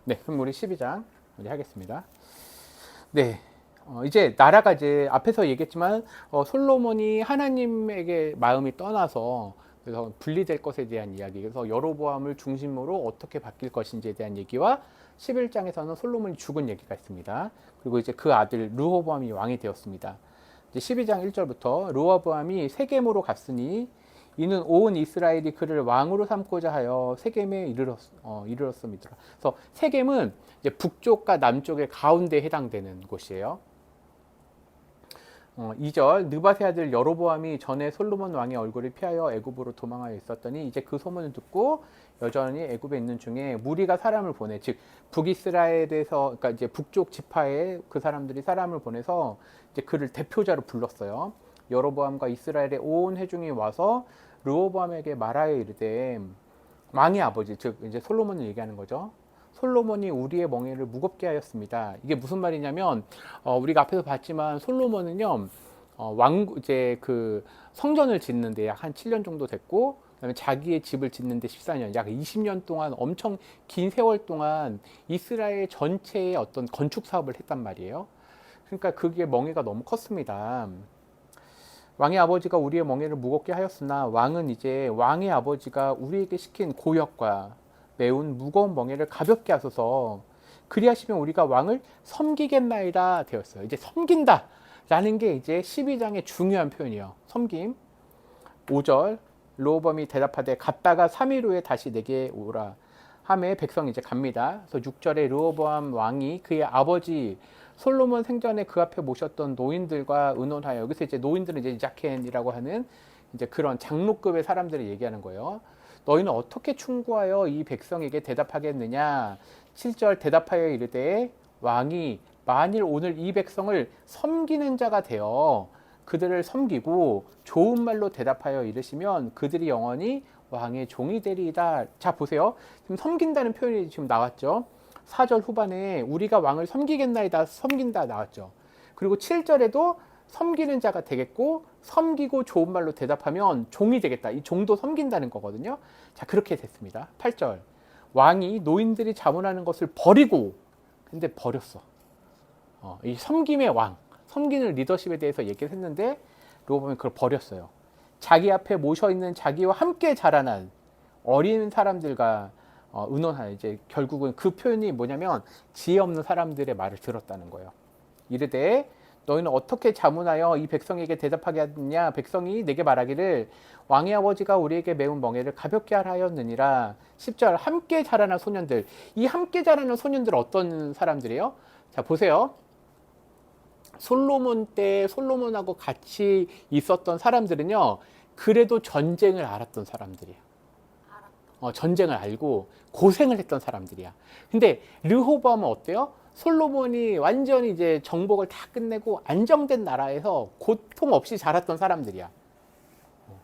네, 그럼 우리 12장 우리 하겠습니다. 네, 이제 나라가 이제 앞에서 얘기했지만 솔로몬이 하나님에게 마음이 떠나서 그래서 분리될 것에 대한 이야기, 그래서 여로보암을 중심으로 어떻게 바뀔 것인지에 대한 얘기와 11장에서는 솔로몬이 죽은 얘기가 있습니다. 그리고 이제 그 아들 르호보암이 왕이 되었습니다. 이제 12장 1절부터 르호보암이 세겜으로 갔으니 이는 온 이스라엘이 그를 왕으로 삼고자 하여 세겜에 이르렀습니다. 그래서 세겜은 이제 북쪽과 남쪽의 가운데에 해당되는 곳이에요. 2절 느밧의 아들 여로보암이 전에 솔로몬 왕의 얼굴을 피하여 애굽으로 도망하여 있었더니 이제 그 소문을 듣고 여전히 애굽에 있는 중에 무리가 사람을 보내, 즉 북이스라엘에서, 그러니까 이제 북쪽 지파에 그 사람들이 사람을 보내서 이제 그를 대표자로 불렀어요. 여로보암과 이스라엘의 온 회중이 와서 르호보암에게 말하여 이르되, 왕의 아버지, 즉 이제 솔로몬을 얘기하는 거죠. 솔로몬이 우리의 멍에를 무겁게 하였습니다. 이게 무슨 말이냐면 우리가 앞에서 봤지만 솔로몬은요, 이제 그 성전을 짓는데 약 한 7년 정도 됐고, 그다음에 자기의 집을 짓는데 14년, 약 20년 동안 엄청 긴 세월 동안 이스라엘 전체의 어떤 건축 사업을 했단 말이에요. 그러니까 그게 멍에가 너무 컸습니다. 왕의 아버지가 우리의 멍에를 무겁게 하였으나 왕은 이제 왕의 아버지가 우리에게 시킨 고역과 매운 무거운 멍에를 가볍게 하소서, 그리하시면 우리가 왕을 섬기겠나이다 되었어요. 이제 섬긴다 라는 게 이제 12장의 중요한 표현이에요. 섬김. 5절 르호보암이 대답하되 갔다가 3일 후에 다시 내게 오라 하매 백성이 이제 갑니다. 그래서 6절에 르호보암 왕이 그의 아버지 솔로몬 생전에 그 앞에 모셨던 노인들과 의논하여, 여기서 이제 노인들은 이제 자켄이라고 하는 이제 그런 장로급의 사람들을 얘기하는 거예요. 너희는 어떻게 충고하여 이 백성에게 대답하겠느냐. 7절 대답하여 이르되 왕이 만일 오늘 이 백성을 섬기는 자가 되어 그들을 섬기고 좋은 말로 대답하여 이르시면 그들이 영원히 왕의 종이 되리이다. 자 보세요. 지금 섬긴다는 표현이 지금 나왔죠. 4절 후반에 우리가 왕을 섬기겠나이다, 섬긴다 나왔죠. 그리고 7절에도 섬기는 자가 되겠고 섬기고 좋은 말로 대답하면 종이 되겠다. 이 종도 섬긴다는 거거든요. 자 그렇게 됐습니다. 8절 왕이 노인들이 자문하는 것을 버리고, 근데 버렸어. 이 섬김의 왕, 섬기는 리더십에 대해서 얘기를 했는데 르호보암이 그걸 버렸어요. 자기 앞에 모셔있는 자기와 함께 자라난 어린 사람들과 의논하여, 이제 결국은 그 표현이 뭐냐면 지혜 없는 사람들의 말을 들었다는 거예요. 이르되 너희는 어떻게 자문하여 이 백성에게 대답하게 하느냐. 백성이 내게 말하기를 왕의 아버지가 우리에게 매운 멍에를 가볍게 하라 하였느니라. 10절 함께 자라난 소년들. 이 함께 자라는 소년들 어떤 사람들이에요? 자 보세요. 솔로몬 때 솔로몬하고 같이 있었던 사람들은요, 그래도 전쟁을 알았던 사람들이에요. 전쟁을 알고 고생을 했던 사람들이야. 근데 르호보암은 어때요? 솔로몬이 완전히 이제 정복을 다 끝내고 안정된 나라에서 고통 없이 자랐던 사람들이야.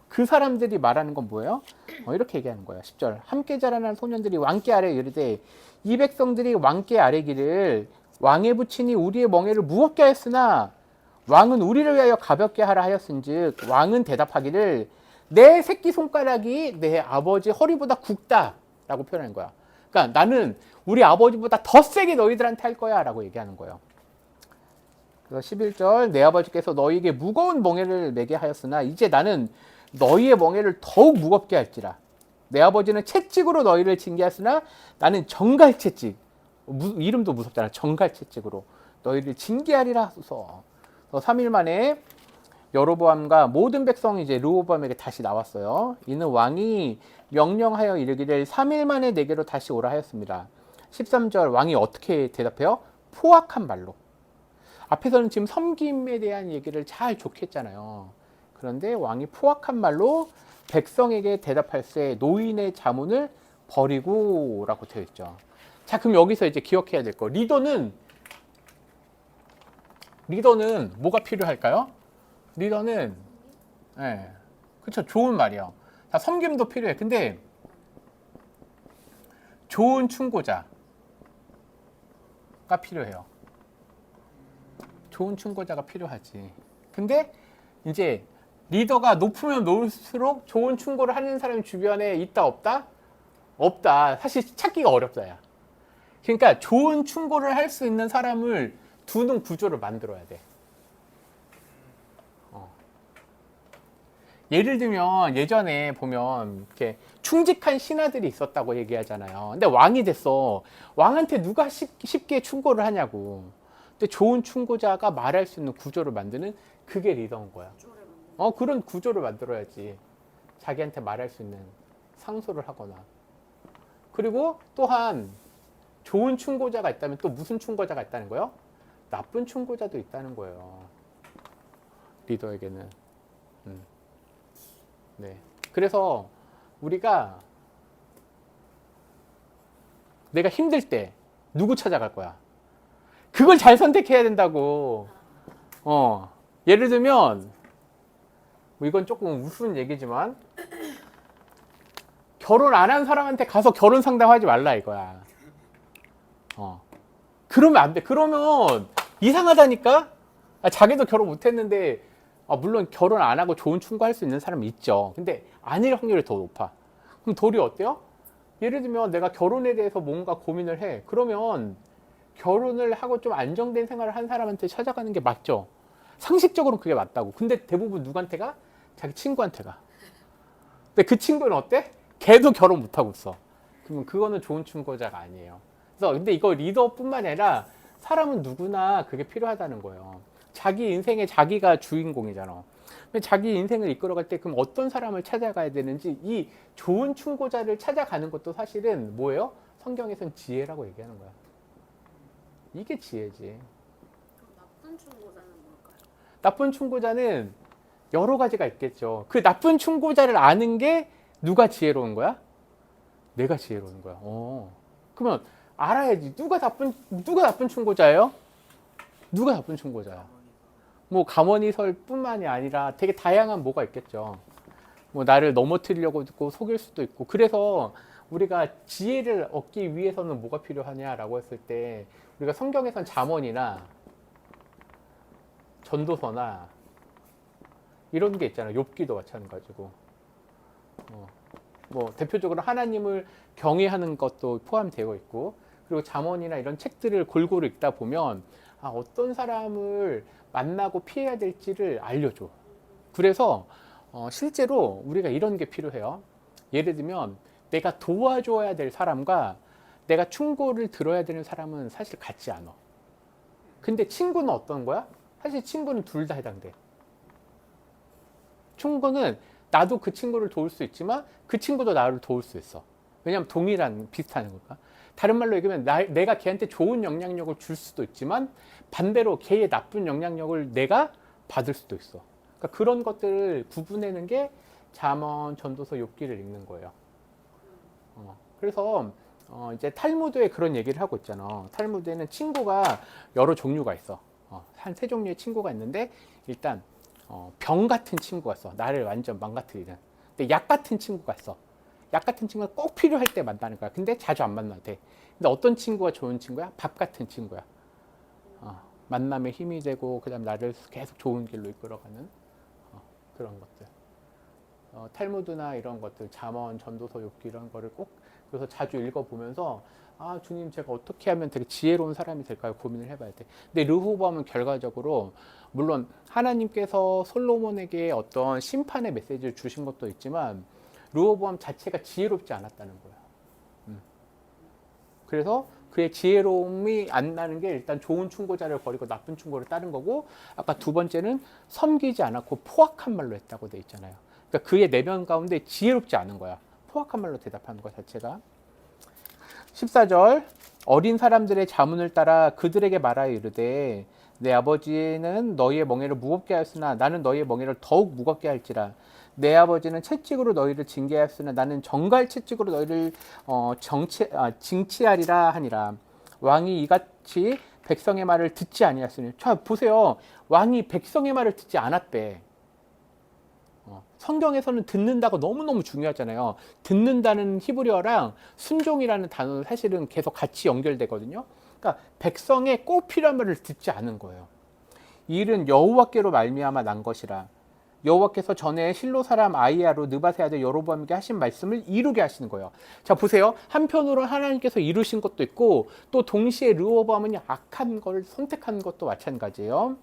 그 사람들이 말하는 건 뭐예요? 이렇게 얘기하는 거예요. 10절 함께 자라난 소년들이 왕께 아뢰 이르되 이 백성들이 왕께 아뢰기를 왕의 부친이 우리의 멍에를 무겁게 하였으나 왕은 우리를 위하여 가볍게 하라 하였은즉 왕은 대답하기를 내 새끼손가락이 내 아버지 허리보다 굵다 라고 표현한 거야. 그러니까 나는 우리 아버지보다 더 세게 너희들한테 할 거야 라고 얘기하는 거예요. 그래서 11절 내 아버지께서 너희에게 무거운 멍에를 매게 하였으나 이제 나는 너희의 멍에를 더욱 무겁게 할지라. 내 아버지는 채찍으로 너희를 징계하였으나 나는 정갈채찍, 이름도 무섭잖아. 정갈채찍으로 너희를 징계하리라 하소서. 3일 만에 여로보암과 모든 백성이 이제 르호보암에게 다시 나왔어요. 이는 왕이 명령하여 이르기를 3일 만에 내게로 다시 오라 하였습니다. 13절 왕이 어떻게 대답해요? 포악한 말로. 앞에서는 지금 섬김에 대한 얘기를 잘 좋게 했잖아요. 그런데 왕이 포악한 말로 백성에게 대답할세 노인의 자문을 버리고 라고 되어 있죠. 자 그럼 여기서 이제 기억해야 될 거, 리더는 뭐가 필요할까요? 리더는 그렇죠, 좋은 말이요. 자 섬김도 필요해. 근데 좋은 충고자가 필요해요. 좋은 충고자가 필요하지. 근데 이제 리더가 높으면 높을수록 좋은 충고를 하는 사람이 주변에 있다 없다? 없다. 사실 찾기가 어렵다. 야. 그러니까 좋은 충고를 할 수 있는 사람을 두는 구조를 만들어야 돼. 예를 들면 예전에 보면 이렇게 충직한 신하들이 있었다고 얘기하잖아요. 근데 왕이 됐어. 왕한테 누가 쉽게 충고를 하냐고. 근데 좋은 충고자가 말할 수 있는 구조를 만드는 그게 리더인 거야. 그런 구조를 만들어야지. 자기한테 말할 수 있는 상소를 하거나. 그리고 또한 좋은 충고자가 있다면 또 무슨 충고자가 있다는 거예요? 나쁜 충고자도 있다는 거예요. 리더에게는. 네. 그래서 우리가 내가 힘들 때 누구 찾아갈 거야? 그걸 잘 선택해야 된다고. 예를 들면 뭐 이건 조금 우스운 얘기지만 결혼 안 한 사람한테 가서 결혼 상담하지 말라 이거야. 그러면 안 돼. 그러면 이상하다니까? 자기도 결혼 못 했는데 물론 결혼 안 하고 좋은 충고할 수 있는 사람이 있죠. 근데 아닐 확률이 더 높아. 그럼 도리 어때요? 예를 들면 내가 결혼에 대해서 뭔가 고민을 해. 그러면 결혼을 하고 좀 안정된 생활을 한 사람한테 찾아가는 게 맞죠. 상식적으로는 그게 맞다고. 근데 대부분 누구한테 가? 자기 친구한테 가. 근데 그 친구는 어때? 걔도 결혼 못 하고 있어. 그러면 그거는 좋은 충고자가 아니에요. 그래서 근데 이거 리더뿐만 아니라 사람은 누구나 그게 필요하다는 거예요. 자기 인생에 자기가 주인공이잖아. 자기 인생을 이끌어갈 때 그럼 어떤 사람을 찾아가야 되는지 이 좋은 충고자를 찾아가는 것도 사실은 뭐예요? 성경에서는 지혜라고 얘기하는 거야. 이게 지혜지. 그럼 나쁜 충고자는 뭘까요? 나쁜 충고자는 여러 가지가 있겠죠. 그 나쁜 충고자를 아는 게 누가 지혜로운 거야? 내가 지혜로운 거야. 그러면 알아야지. 누가 나쁜 충고자예요? 누가 나쁜 충고자야? 뭐 가머니설뿐만이 아니라 되게 다양한 뭐가 있겠죠. 뭐 나를 넘어뜨리려고 듣고 속일 수도 있고. 그래서 우리가 지혜를 얻기 위해서는 뭐가 필요하냐라고 했을 때 우리가 성경에선 잠언이나 전도서나 이런 게 있잖아요. 욥기도 마찬가지고. 뭐 대표적으로 하나님을 경외하는 것도 포함되어 있고, 그리고 잠언이나 이런 책들을 골고루 읽다 보면 어떤 사람을 만나고 피해야 될지를 알려줘. 그래서 실제로 우리가 이런 게 필요해요. 예를 들면 내가 도와줘야 될 사람과 내가 충고를 들어야 되는 사람은 사실 같지 않아. 근데 친구는 어떤 거야? 사실 친구는 둘 다 해당돼. 충고는 나도 그 친구를 도울 수 있지만 그 친구도 나를 도울 수 있어. 왜냐하면 동일한 비슷한 거니까. 다른 말로 얘기하면 내가 걔한테 좋은 영향력을 줄 수도 있지만 반대로 걔의 나쁜 영향력을 내가 받을 수도 있어. 그러니까 그런 것들을 구분하는 게 잠언, 전도서, 욥기를 읽는 거예요. 그래서 이제 탈무드에 그런 얘기를 하고 있잖아. 탈무드에는 친구가 여러 종류가 있어. 한 세 종류의 친구가 있는데 일단 병 같은 친구가 있어. 나를 완전 망가뜨리는. 근데 약 같은 친구가 있어. 약 같은 친구가 꼭 필요할 때 만나는 거야. 근데 자주 안 만나도 돼. 근데 어떤 친구가 좋은 친구야? 밥 같은 친구야. 만남에 힘이 되고 그다음 나를 계속 좋은 길로 이끌어가는 그런 것들. 탈무드나 이런 것들, 잠언, 전도서, 욥기 이런 거를 꼭 그래서 자주 읽어보면서 주님 제가 어떻게 하면 되게 지혜로운 사람이 될까요? 고민을 해봐야 돼. 근데 르호보암은 결과적으로 물론 하나님께서 솔로몬에게 어떤 심판의 메시지를 주신 것도 있지만 르호보암 자체가 지혜롭지 않았다는 거야. 그래서 그의 지혜로움이 안 나는 게 일단 좋은 충고자를 버리고 나쁜 충고를 따른 거고, 아까 두 번째는 섬기지 않았고 포악한 말로 했다고 돼 있잖아요. 그러니까 그의 내면 가운데 지혜롭지 않은 거야. 포악한 말로 대답하는 것 자체가. 14절 어린 사람들의 자문을 따라 그들에게 말하여 이르되 내 아버지는 너희의 멍에를 무겁게 하였으나 나는 너희의 멍에를 더욱 무겁게 할지라. 내 아버지는 채찍으로 너희를 징계하였으나 나는 정갈 채찍으로 너희를 징치하리라 하니라. 왕이 이같이 백성의 말을 듣지 아니하였으니. 자 보세요. 왕이 백성의 말을 듣지 않았대. 성경에서는 듣는다가 너무너무 중요하잖아요. 듣는다는 히브리어랑 순종이라는 단어는 사실은 계속 같이 연결되거든요. 그러니까 백성의 꼭 필요한 말을 듣지 않은 거예요. 이 일은 여호와께로 말미암아 난 것이라. 여호와께서 전에 실로 사람 아이야로 느밧의 아들 여로보암에게 하신 말씀을 이루게 하시는 거예요. 자 보세요. 한편으로 하나님께서 이루신 것도 있고 또 동시에 르호보암은 악한 걸 선택한 것도 마찬가지예요.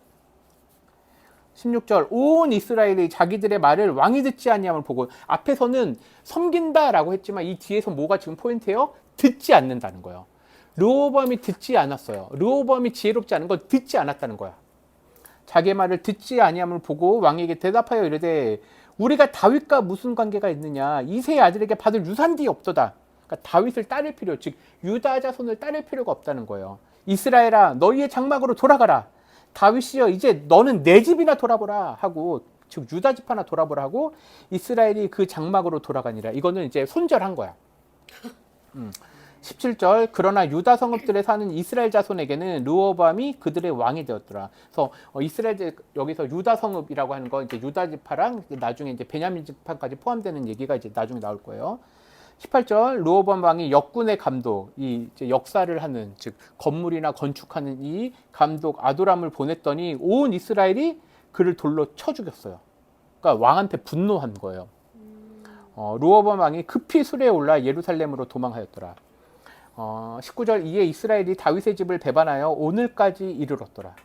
16절 온 이스라엘이 자기들의 말을 왕이 듣지 아니함을 보고 앞에서는 섬긴다라고 했지만 이 뒤에서 뭐가 지금 포인트예요? 듣지 않는다는 거예요. 르호보암이 듣지 않았어요. 르호보암이 지혜롭지 않은 건 듣지 않았다는 거야. 자기의 말을 듣지 아니함을 보고 왕에게 대답하여 이르되 우리가 다윗과 무슨 관계가 있느냐 이새의 아들에게 받을 유산들이 없도다. 그러니까 다윗을 따를 필요 즉 유다 자손을 따를 필요가 없다는 거예요. 이스라엘아 너희의 장막으로 돌아가라. 다윗이여 이제 너는 내 집이나 돌아보라 하고 즉 유다 집 하나 돌아보라 하고 이스라엘이 그 장막으로 돌아가니라. 이거는 이제 손절한 거야. 17절 그러나 유다 성읍들에 사는 이스라엘 자손에게는 르호보암이 그들의 왕이 되었더라. 그래서 이스라엘 여기서 유다 성읍이라고 하는 건 이제 유다 지파랑 나중에 이제 베냐민 지파까지 포함되는 얘기가 이제 나중에 나올 거예요. 18절 르호보암 왕이 역군의 감독, 이 이제 역사를 하는 즉 건물이나 건축하는 이 감독 아도람을 보냈더니 온 이스라엘이 그를 돌로 쳐 죽였어요. 그러니까 왕한테 분노한 거예요. 르호보암 왕이 급히 수레에 올라 예루살렘으로 도망하였더라. 19절 이에 이스라엘이 다윗의 집을 배반하여 오늘까지 이르렀더라.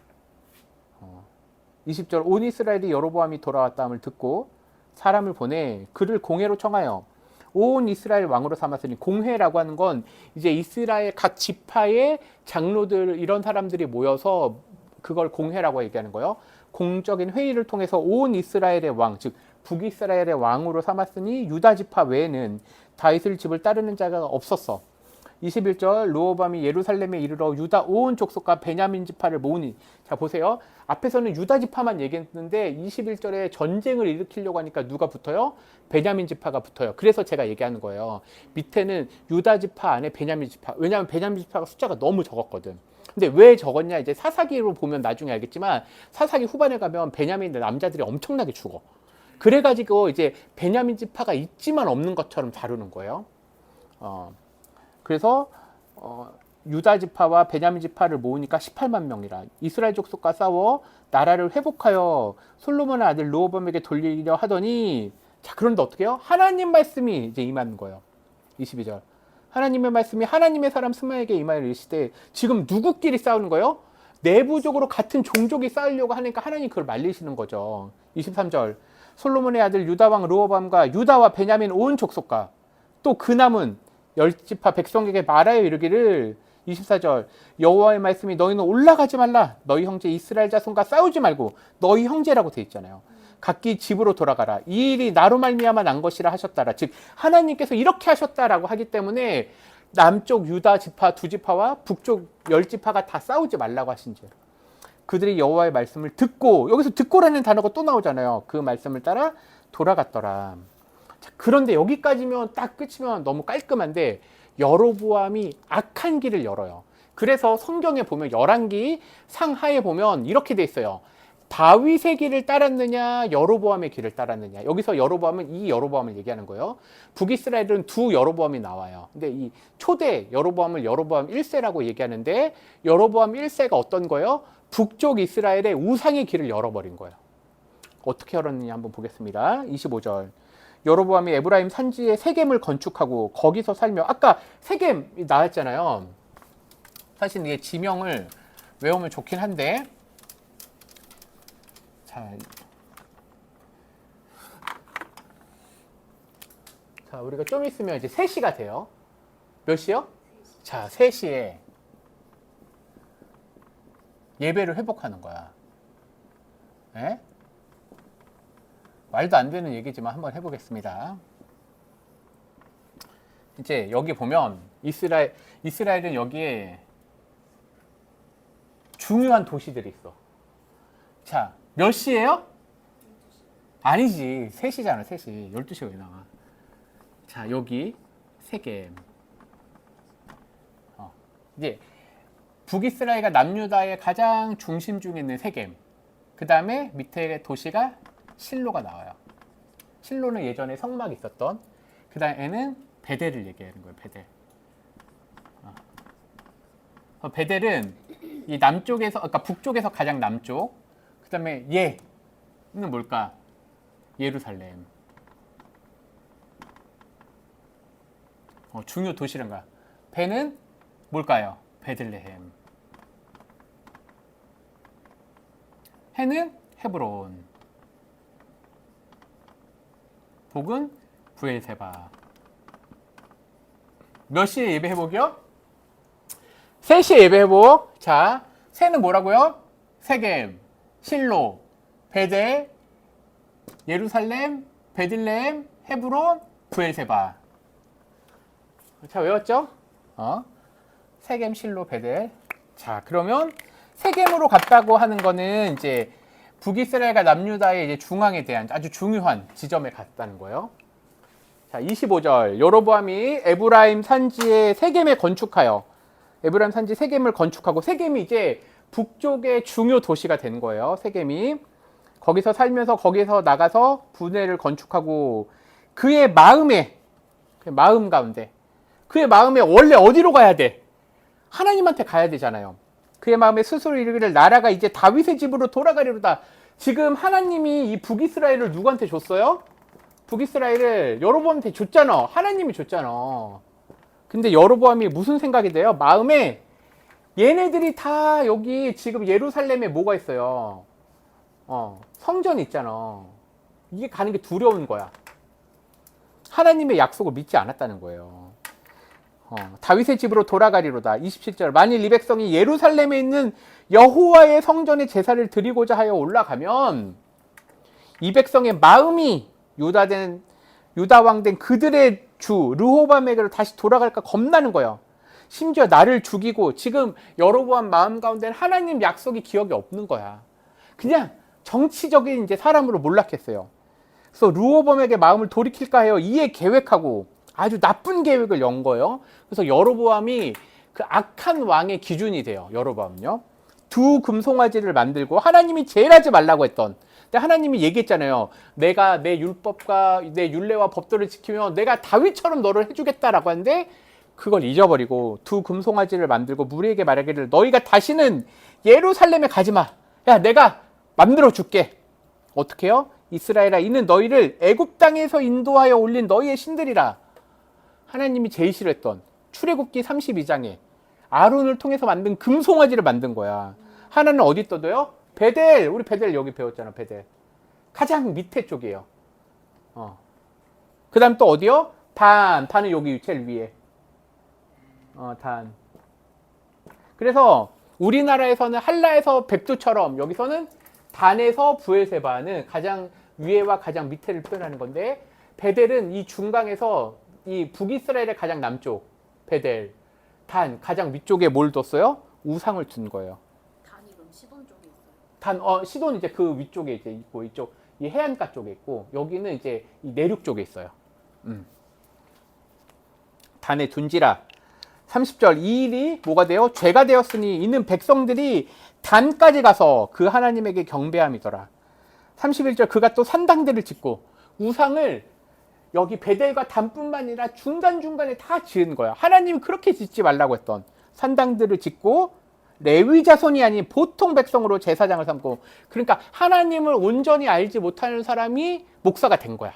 20절 온 이스라엘이 여로보암이 돌아왔다함을 듣고 사람을 보내 그를 공회로 청하여 온 이스라엘 왕으로 삼았으니 공회라고 하는 건 이제 이스라엘 각 지파의 장로들 이런 사람들이 모여서 그걸 공회라고 얘기하는 거예요. 공적인 회의를 통해서 온 이스라엘의 왕, 즉 북이스라엘의 왕으로 삼았으니 유다 지파 외에는 다윗을 집을 따르는 자가 없었어. 21절 르호보암이 예루살렘에 이르러 유다 온 족속과 베냐민 지파를 모으니 자 보세요. 앞에서는 유다 지파만 얘기했는데 21절에 전쟁을 일으키려고 하니까 누가 붙어요? 베냐민 지파가 붙어요. 그래서 제가 얘기하는 거예요. 밑에는 유다 지파 안에 베냐민 지파. 왜냐하면 베냐민 지파가 숫자가 너무 적었거든. 근데 왜 적었냐? 이제 사사기로 보면 나중에 알겠지만 사사기 후반에 가면 베냐민 남자들이 엄청나게 죽어. 그래가지고 이제 베냐민 지파가 있지만 없는 것처럼 다루는 거예요. 그래서 유다 지파와 베냐민 지파를 모으니까 18만 명이라. 이스라엘 족속과 싸워 나라를 회복하여 솔로몬의 아들 르호보암에게 돌리려 하더니 자 그런데 어떻게 해요? 하나님 말씀이 이제 임하는 거예요. 22절 하나님의 말씀이 하나님의 사람 스마에게 임하여 이르시되 지금 누구끼리 싸우는 거예요? 내부적으로 같은 종족이 싸우려고 하니까 하나님 그걸 말리시는 거죠. 23절 솔로몬의 아들 유다 왕 르호보암과 유다와 베냐민 온 족속과 또 그 남은 열 지파 백성에게 말하여 이르기를 24절 여호와의 말씀이 너희는 올라가지 말라 너희 형제 이스라엘 자손과 싸우지 말고 너희 형제라고 돼 있잖아요. 각기 집으로 돌아가라 이 일이 나로 말미암아 난 것이라 하셨다라. 즉 하나님께서 이렇게 하셨다라고 하기 때문에 남쪽 유다 지파 두 지파와 북쪽 열 지파가 다 싸우지 말라고 하신 죄로 그들이 여호와의 말씀을 듣고 여기서 듣고라는 단어가 또 나오잖아요. 그 말씀을 따라 돌아갔더라. 그런데 여기까지면 딱 끝이면 너무 깔끔한데 여로보암이 악한 길을 열어요. 그래서 성경에 보면 열왕기 상하에 보면 이렇게 돼 있어요. 다윗의 길을 따랐느냐 여로보암의 길을 따랐느냐. 여기서 여로보암은 이 여로보암을 얘기하는 거예요. 북이스라엘은 두 여로보암이 나와요. 근데 이 초대 여로보암을 여로보암 1세라고 얘기하는데 여로보암 1세가 어떤 거예요? 북쪽 이스라엘의 우상의 길을 열어버린 거예요. 어떻게 열었느냐 한번 보겠습니다. 25절 여로보암이 에브라임 산지에 세겜을 건축하고 거기서 살며 아까 세겜 나왔잖아요. 사실 이게 지명을 외우면 좋긴 한데 자 우리가 좀 있으면 이제 3시가 돼요. 몇 시요? 자 3시에 예배를 회복하는 거야. 네? 말도 안 되는 얘기지만 한번 해보겠습니다. 이제 여기 보면 이스라엘은 여기에 중요한 도시들이 있어. 자, 몇 시예요? 아니지. 3시잖아, 3시. 12시가 왜 나와? 자, 여기 세겜. 이제 북이스라엘과 남유다의 가장 중심 중에 있는 세겜. 그 다음에 밑에 도시가 실로가 나와요. 실로는 예전에 성막이 있었던. 그 다음에는 베델을 얘기하는 거예요. 베델. 베델은 이 남쪽에서, 그러니까 북쪽에서 가장 남쪽. 그 다음에 얘는 뭘까? 예루살렘. 중요 도시란가. 배는 뭘까요? 베들레헴. 해는 헤브론. 복은 브엘세바. 몇 시에 예배 회복이요? 3시에 예배 회복. 자, 세는 뭐라고요? 세겜, 실로, 베델, 예루살렘, 베들레헴, 헤브론, 브엘세바. 자, 외웠죠? 세겜, 실로, 베델. 자, 그러면 세겜으로 갔다고 하는 거는 이제 북이스라엘과 남유다의 이제 중앙에 대한 아주 중요한 지점에 갔다는 거예요. 자, 25절. 여로보암이 에브라임 산지에 세겜에 건축하여, 에브라임 산지 세겜을 건축하고, 세겜이 이제 북쪽의 중요 도시가 된 거예요. 세겜이 거기서 살면서 거기서 나가서 분회를 건축하고, 그의 마음에, 마음 가운데, 그의 마음에 원래 어디로 가야 돼? 하나님한테 가야 되잖아요. 그의 마음에 스스로 이르기를 나라가 이제 다윗의 집으로 돌아가리로다. 지금 하나님이 이 북이스라엘을 누구한테 줬어요? 북이스라엘을 여로보암한테 줬잖아. 하나님이 줬잖아. 근데 여로보암이 무슨 생각이 돼요? 마음에 얘네들이 다 여기 지금 예루살렘에 뭐가 있어요? 성전 있잖아. 이게 가는 게 두려운 거야. 하나님의 약속을 믿지 않았다는 거예요. 다윗의 집으로 돌아가리로다. 27절. 만일 이 백성이 예루살렘에 있는 여호와의 성전에 제사를 드리고자 하여 올라가면 이 백성의 마음이 유다 왕 된 그들의 주 르호밤에게로 다시 돌아갈까 겁나는 거예요. 심지어 나를 죽이고, 지금 여로보암 마음 가운데는 하나님 약속이 기억이 없는 거야. 그냥 정치적인 이제 사람으로 몰락했어요. 그래서 르호밤에게 마음을 돌이킬까 해요. 이에 계획하고 아주 나쁜 계획을 연 거예요. 그래서 여로보암이 그 악한 왕의 기준이 돼요. 여로보암은요. 두 금송아지를 만들고, 하나님이 제일 하지 말라고 했던, 근데 하나님이 얘기했잖아요. 내가 내 율법과 내 율례와 법도를 지키면 내가 다윗처럼 너를 해주겠다라고 하는데, 그걸 잊어버리고 두 금송아지를 만들고 무리에게 말하기를 너희가 다시는 예루살렘에 가지 마. 야, 내가 만들어 줄게. 어떻게 해요? 이스라엘아, 이는 너희를 애굽 땅에서 인도하여 올린 너희의 신들이라. 하나님이 제일 싫어했던 출애굽기 32장에 아론을 통해서 만든 금송아지를 만든 거야. 하나는 어디 떠도요? 베델. 우리 베델 여기 배웠잖아. 베델. 가장 밑에 쪽이에요. 그 다음 또 어디요? 단은 여기 제일 위에. 단. 그래서 우리나라에서는 한라에서 백두처럼, 여기서는 단에서 브엘세바는 가장 위에와 가장 밑에를 표현하는 건데, 베델은 이 중간에서 이 북이스라엘의 가장 남쪽, 베델, 단 가장 위쪽에 뭘 뒀어요? 우상을 둔 거예요. 단이 그럼 시돈 쪽에 있어요? 시돈 이제 그 위쪽에 이제 있고, 이쪽 이 해안가 쪽에 있고, 여기는 이제 이 내륙 쪽에 있어요. 단에 둔지라. 30절. 이 일이 뭐가 돼요? 죄가 되었으니 이는 백성들이 단까지 가서 그 하나님에게 경배함이더라. 31절. 그가 또 산당들을 짓고, 우상을 여기 베델과 단뿐만 아니라 중간중간에 다 지은 거야. 하나님이 그렇게 짓지 말라고 했던 산당들을 짓고, 레위 자손이 아닌 보통 백성으로 제사장을 삼고, 그러니까 하나님을 온전히 알지 못하는 사람이 목사가 된 거야.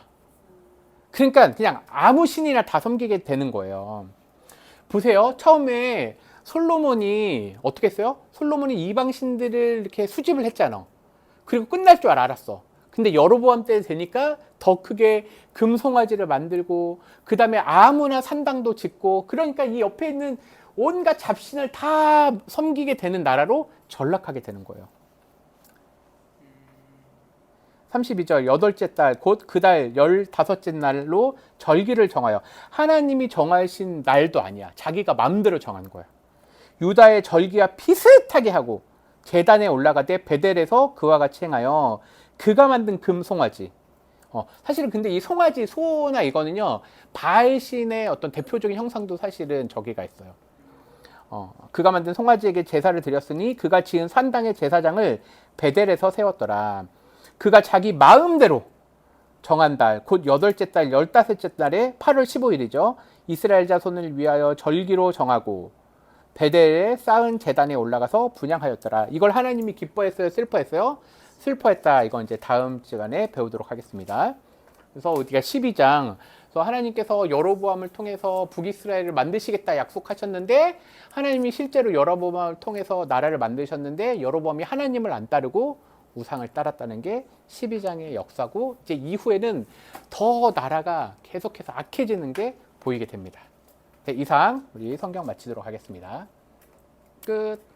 그러니까 그냥 아무 신이나 다 섬기게 되는 거예요. 보세요. 처음에 솔로몬이 어떻게 했어요? 솔로몬이 이방 신들을 이렇게 수집을 했잖아. 그리고 끝날 줄 알았어. 근데 여로보암 때 되니까 더 크게 금송아지를 만들고, 그 다음에 아무나 산당도 짓고, 그러니까 이 옆에 있는 온갖 잡신을 다 섬기게 되는 나라로 전락하게 되는 거예요. 32절. 8째 달 곧 그 달 15째 날로 절기를 정하여. 하나님이 정하신 날도 아니야. 자기가 마음대로 정한 거야. 유다의 절기와 비슷하게 하고 제단에 올라가되 베델에서 그와 같이 행하여 그가 만든 금송아지. 사실은 근데 이 송아지 소나 이거는요, 바알신의 어떤 대표적인 형상도 사실은 저기가 있어요. 그가 만든 송아지에게 제사를 드렸으니 그가 지은 산당의 제사장을 베델에서 세웠더라. 그가 자기 마음대로 정한 달, 곧 8째 달 15째 달에 8월 15일이죠. 이스라엘 자손을 위하여 절기로 정하고 베델에 쌓은 제단에 올라가서 분향하였더라. 이걸 하나님이 기뻐했어요? 슬퍼했어요? 슬퍼했다. 이건 이제 다음 시간에 배우도록 하겠습니다. 그래서 우리가 12장, 그래서 하나님께서 여로보암을 통해서 북이스라엘을 만드시겠다 약속하셨는데 하나님이 실제로 여로보암을 통해서 나라를 만드셨는데 여로보암이 하나님을 안 따르고 우상을 따랐다는 게 12장의 역사고, 이제 이후에는 더 나라가 계속해서 악해지는 게 보이게 됩니다. 네, 이상 우리 성경 마치도록 하겠습니다. 끝.